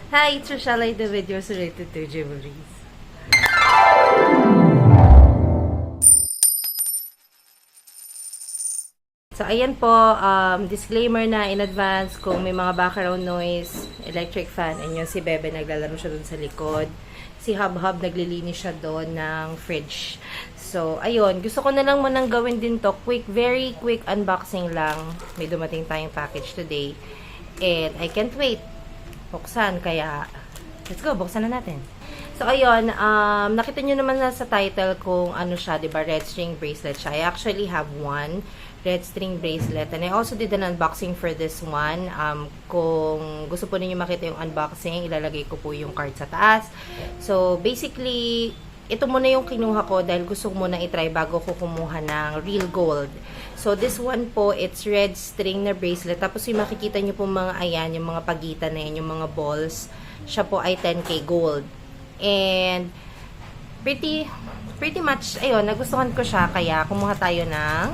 Hi, it's Rochelle. I do videos related to jewelries. So, ayan po, disclaimer na in advance kung may mga background noise, electric fan, and yun si Bebe naglalaro siya dun sa likod. Si Hub naglilinis siya doon ng fridge. So, ayun, gusto ko na lang munang gawin din to. Very quick unboxing lang. May dumating tayong package today. And I can't wait. Buksan, kaya let's go, buksan na natin. So, ayun, nakita nyo naman na sa title kung ano siya, diba, red string bracelet siya. I actually have one red string bracelet. And I also did an unboxing for this one. Kung gusto po ninyo makita yung unboxing, ilalagay ko po yung card sa taas. So, basically, ito muna yung kinuha ko dahil gusto ko muna itry bago ko kumuha ng real gold. So, this one po, it's red string na bracelet. Tapos, yung makikita nyo po mga ayan, yung mga pagitan na yan, yung mga balls. Siya po ay 10K gold. And, pretty much, ayun, nagustuhan ko siya. Kaya, kumuha tayo ng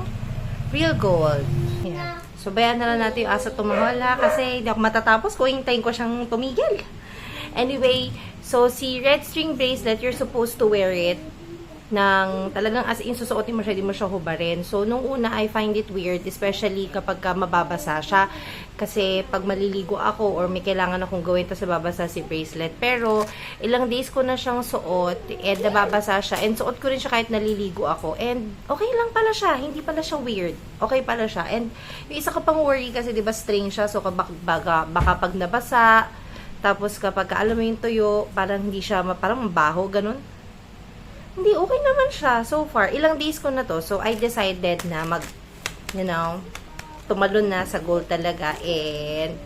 real gold. Yan. So, bayan na lang natin yung asa tumahala kasi hindi ako matatapos kung hintayin ko siyang tumigil. Anyway, so, si red string bracelet, you're supposed to wear it ng talagang as in susuotin mo siya, di mo siya hubarin. So, nung una, I find it weird, especially kapag mababasa siya. Kasi, pag maliligo ako or may kailangan akong gawin tapos nababasa si bracelet. Pero, ilang days ko na siyang suot and nababasa siya. And suot ko rin siya kahit naliligo ako. And, okay lang pala siya. Hindi pala siya weird. Okay pala siya. And, yung isa ka pang worry kasi, di ba, string siya. So, baka pag nabasa, tapos kapag alam mo yung tuyo, parang hindi siya, parang mabaho, ganun. Hindi, okay naman siya so far. Ilang days ko na to. So, I decided na tumalon na sa gold talaga. And,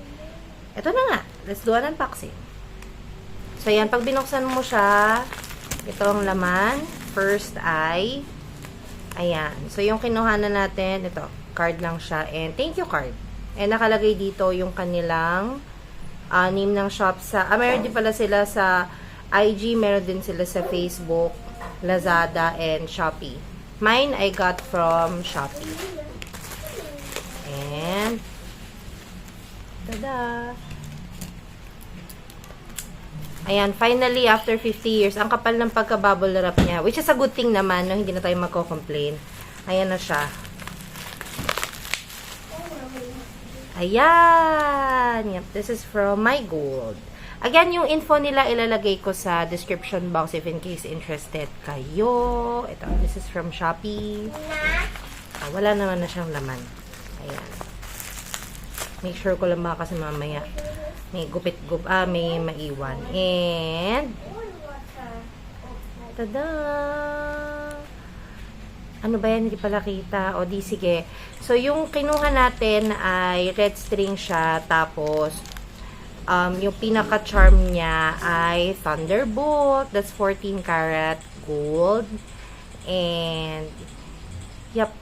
eto na nga. Let's do an unboxing. So, yan. Pag binuksan mo siya, ito ang laman. First ay, ayan. So, yung kinuha na natin, ito, card lang siya. And, thank you card. And, nakalagay dito yung kanilang name ng shop sa, meron din pala sila sa IG, meron din sila sa Facebook, Lazada, and Shopee. Mine, I got from Shopee. And, tada! Ayan, finally, after 50 years, ang kapal ng pagka-bubble wrap niya, which is a good thing naman, no? Hindi na tayo magko-complain. Ayan na siya. Ayan! Yep, this is from My Gold. Again, yung info nila ilalagay ko sa description box if in case interested kayo. Ito, this is from Shopee. Wala naman na siyang laman. Ayan. Make sure ko lang baka kasi mamaya may may maiwan. And, tada! Ano ba yan? Hindi pala kita. O, di sige. So, yung kinuha natin ay red string siya. Tapos, yung pinaka-charm niya ay Thunderbolt. That's 14 karat gold. And, yep.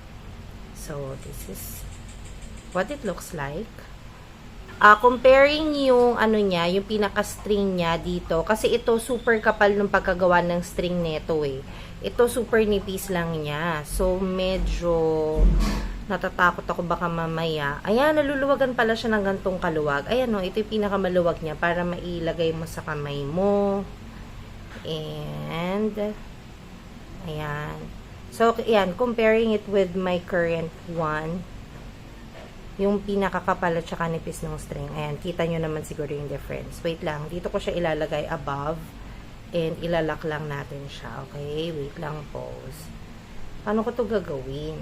So, this is what it looks like. Comparing yung ano niya, yung pinaka-string niya dito. Kasi ito, super kapal ng pagkagawa ng string nito eh. Ito, super nipis lang niya. So, medyo natatakot ako baka mamaya. Ayan, naluluwagan pala siya ng gantong kaluwag. Ayan o, ito yung pinakamaluwag niya para mailagay mo sa kamay mo. And, ayan. So, ayan, comparing it with my current one, yung pinakakapal at saka nipis ng string. Ayan, kita nyo naman siguro yung difference. Wait lang, dito ko siya ilalagay above and ilalak lang natin siya. Okay, wait lang, pause. Paano ko to gagawin?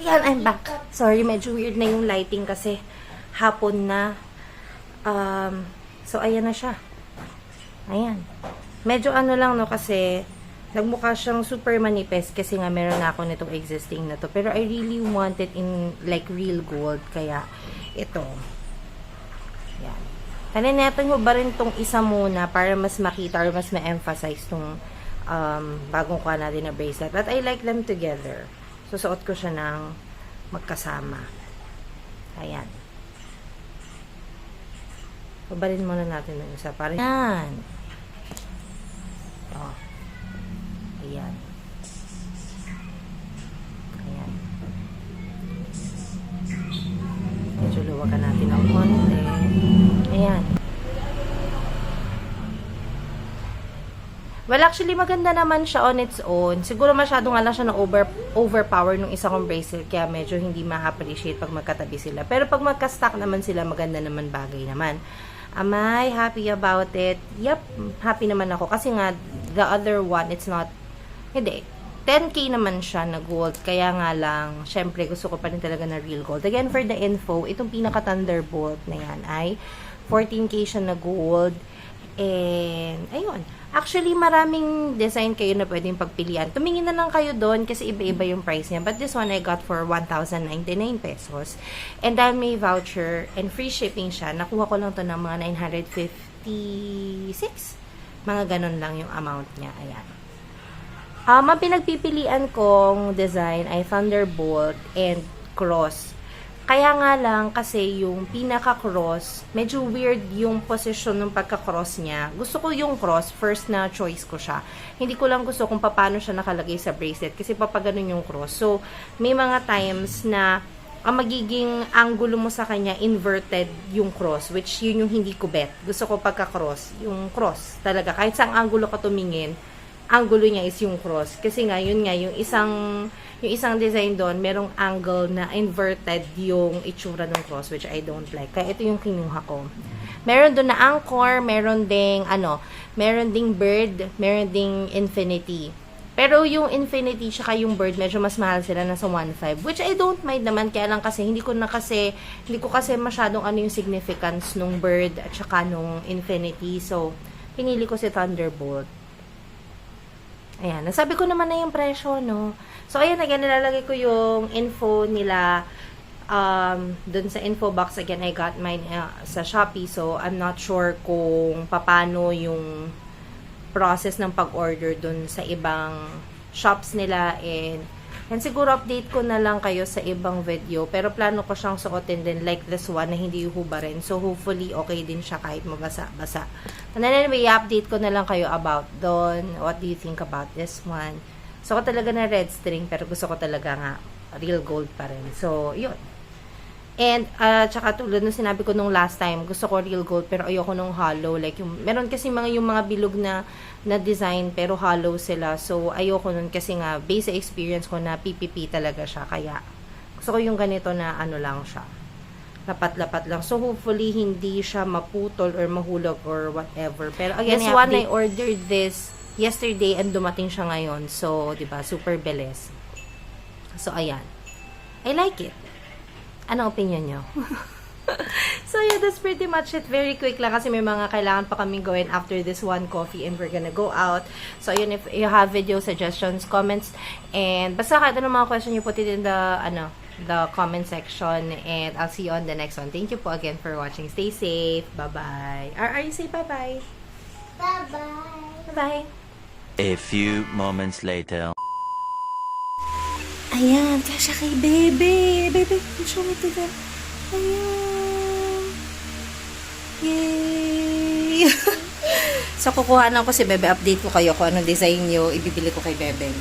Ayan, I'm back. Sorry, medyo weird na yung lighting kasi hapon na. So, ayan na siya. Ayan. Medyo ano lang, no, kasi nagmukha siyang super manipis kasi nga meron na ako nitong existing na to. Pero I really want it in like real gold. Kaya, ito. Ayan. Taninetong ko ba rin tong isa muna para mas makita or mas ma-emphasize tong bagong kuha natin na bracelet. But I like them together. Susuot ko siya ng magkasama. Ayan. Pabalin muna natin ng isa. Parang yan. Oh. Ayan. Ayan. Medyo luwagan natin ng konti. Ayan. Well, actually, maganda naman siya on its own. Siguro masyado nga lang siya na overpower nung isa kong bracelet, kaya medyo hindi ma-appreciate pag magkatabi sila. Pero pag magka-stack naman sila, maganda naman, bagay naman. Am I happy about it? Yep, happy naman ako. Kasi nga, the other one, it's not, hindi. 10K naman siya na gold. Kaya nga lang, syempre, gusto ko pa rin talaga na real gold. Again, for the info, itong pinaka-Thunderbolt na yan ay 14K siya na gold. And, ayun. Actually, maraming design kayo na pwedeng pagpilian. Tumingin na lang kayo doon kasi iba-iba yung price niya. But this one I got for 1,099 pesos. And dahil may voucher and free shipping siya, nakuha ko lang to ng mga 956. Mga ganun lang yung amount niya. Ayan. Ang pinagpipilian kong design ay Thunderbolt and Cross. Kaya nga lang, kasi yung pinaka-cross, medyo weird yung position ng pagka-cross niya. Gusto ko yung cross, first na choice ko siya. Hindi ko lang gusto kung paano siya nakalagay sa bracelet, kasi papaganon yung cross. So, may mga times na ang magiging angulo mo sa kanya, inverted yung cross, which yun yung hindi ko bet. Gusto ko pagka-cross, yung cross talaga. Kahit saang angulo ka tumingin, angulo niya is yung cross. Kasi nga, yun nga, yung isang design doon, merong angle na inverted yung itsura ng cross, which I don't like. Kaya ito yung kinuha ko. Meron doon na anchor, meron ding bird, meron ding infinity. Pero yung infinity tsaka yung bird, medyo mas mahal sila, nasa 1.5, which I don't mind naman. Kaya lang kasi, hindi ko kasi masyadong yung significance nung bird at tsaka nung infinity. So, pinili ko si Thunderbolt. Ayan, nasabi ko naman na yung presyo, no? So, ayan, again, nilalagay ko yung info nila dun sa info box. Again, I got mine sa Shopee. So, I'm not sure kung paano yung process ng pag-order dun sa ibang shops nila. And siguro update ko na lang kayo sa ibang video. Pero plano ko siyang suotin din like this one na hindi hubarin. So, hopefully, okay din siya kahit mabasa-basa. And then anyway, update ko na lang kayo about doon. What do you think about this one? Gusto ko talaga na red string, pero gusto ko talaga nga real gold pa rin. So, yun. And, tsaka tulad na sinabi ko nung last time, gusto ko real gold, pero ayoko nung hollow. Like, meron kasi yung mga bilog na design, pero hollow sila. So, ayoko nun kasi nga, based sa experience ko na PPP talaga siya. Kaya, gusto ko yung ganito na ano lang siya. Lapat-lapat lang. So, hopefully, hindi siya maputol or mahulog or whatever. Pero, again, this one, I ordered this yesterday and dumating siya ngayon. So, diba, super bilis. So, ayan. I like it. Ano opinion nyo? So, yeah, that's pretty much it. Very quick lang kasi may mga kailangan pa kaming gawin after this one coffee and we're gonna go out. So, yun, if you have video suggestions, comments, and basta kahit anong mga question you put it in the comment section, and I'll see you on the next one. Thank you po again for watching. Stay safe. Bye-bye. Are you say bye-bye? Bye-bye. Bye-bye. A few moments later. Ayan, kasha kay Bebe. Bebe, show me to them. Ayan. Yay! So, kukuha na ko si Bebe. Update ko kayo kung anong design nyo ibibili ko kay Bebe.